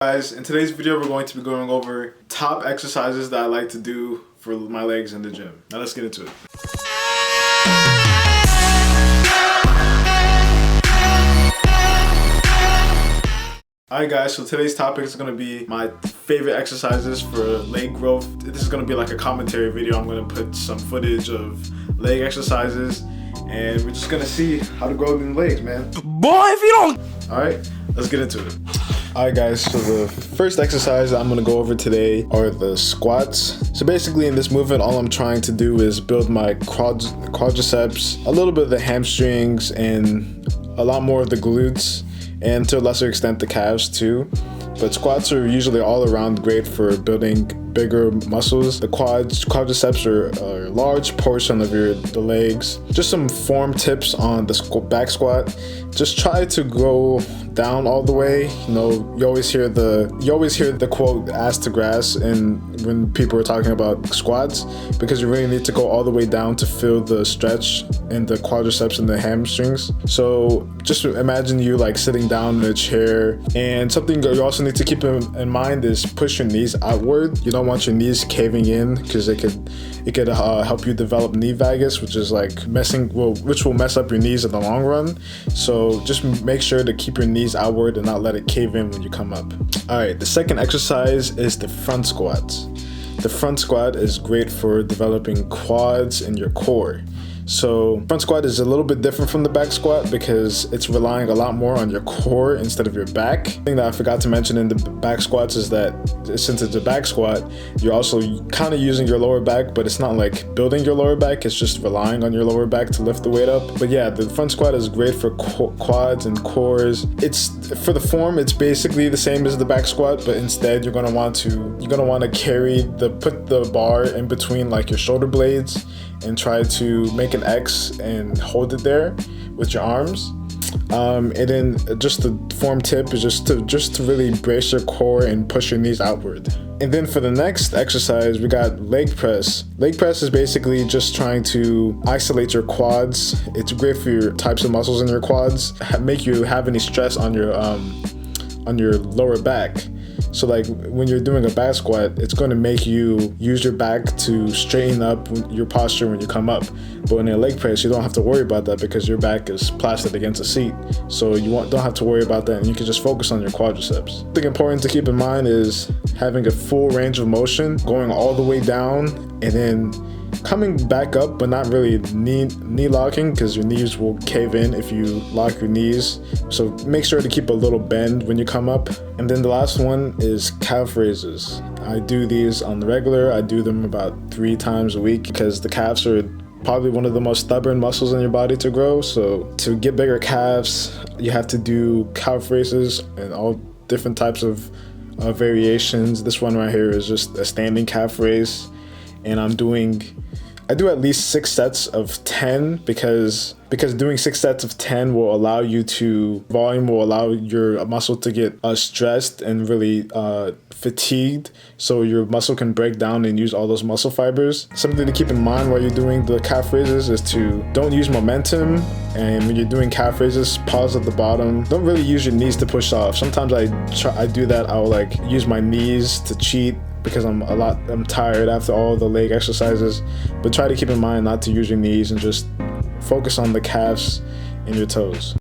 Guys, in today's video we're going to be going over top exercises that I like to do for my legs in the gym. Now let's get into it. Alright guys, so today's topic is going to be my favorite exercises for leg growth. This is going to be like a commentary video. I'm going to put some footage of leg exercises and we're just going to see how to grow them legs, man. Boy, if you don't... Alright, let's get into it. Alright guys, so the first exercise I'm going to go over today are the squats. So basically in this movement, all I'm trying to do is build my quadriceps, a little bit of the hamstrings, and a lot more of the glutes, and to a lesser extent the calves too. But squats are usually all around great for building bigger muscles. The quadriceps are a large portion of the legs. Just some form tips on the back squat. Just try to go down all the way. You know, you always hear the quote "ass to grass" and when people are talking about squats, because you really need to go all the way down to feel the stretch in the quadriceps and the hamstrings. So just imagine you like sitting down in a chair, and something you also need to keep in mind is push your knees outward. You don't want your knees caving in because it could help you develop knee valgus, which is like which will mess up your knees in the long run. So just make sure to keep your knees outward and not let it cave in when you come up. All right, the second exercise is the front squats. The front squat is great for developing quads and your core. So front squat is a little bit different from the back squat because it's relying a lot more on your core instead of your back. The thing that I forgot to mention in the back squats is that since it's a back squat, you're also kind of using your lower back, but it's not like building your lower back, it's just relying on your lower back to lift the weight up. But yeah, the front squat is great for quads and cores. It's for the form, it's basically the same as the back squat, but instead you're gonna want to put the bar in between like your shoulder blades and try to make an X and hold it there with your arms. And then just the form tip is just to really brace your core and push your knees outward. And then for the next exercise, we got leg press. Leg press is basically just trying to isolate your quads. It's great for your types of muscles in your quads, make you have any stress on your lower back. So like when you're doing a back squat, it's going to make you use your back to straighten up your posture when you come up. But in a leg press, you don't have to worry about that because your back is plastered against a seat. So you don't have to worry about that, and you can just focus on your quadriceps. Something important to keep in mind is having a full range of motion, going all the way down and then coming back up, but not really knee locking because your knees will cave in if you lock your knees. So make sure to keep a little bend when you come up. And then the last one is calf raises. I do these on the regular. I do them about 3 times a week because the calves are probably one of the most stubborn muscles in your body to grow. So to get bigger calves, you have to do calf raises and all different types of variations. This one right here is just a standing calf raise, and I do at least 6 sets of 10 because doing 6 sets of 10 will allow your muscle to get stressed and really fatigued, so your muscle can break down and use all those muscle fibers. Something to keep in mind while you're doing the calf raises is to don't use momentum, and when you're doing calf raises, pause at the bottom. Don't really use your knees to push off. Sometimes I do that. I'll like use my knees to cheat because I'm tired after all the leg exercises, but try to keep in mind not to use your knees and just focus on the calves and your toes.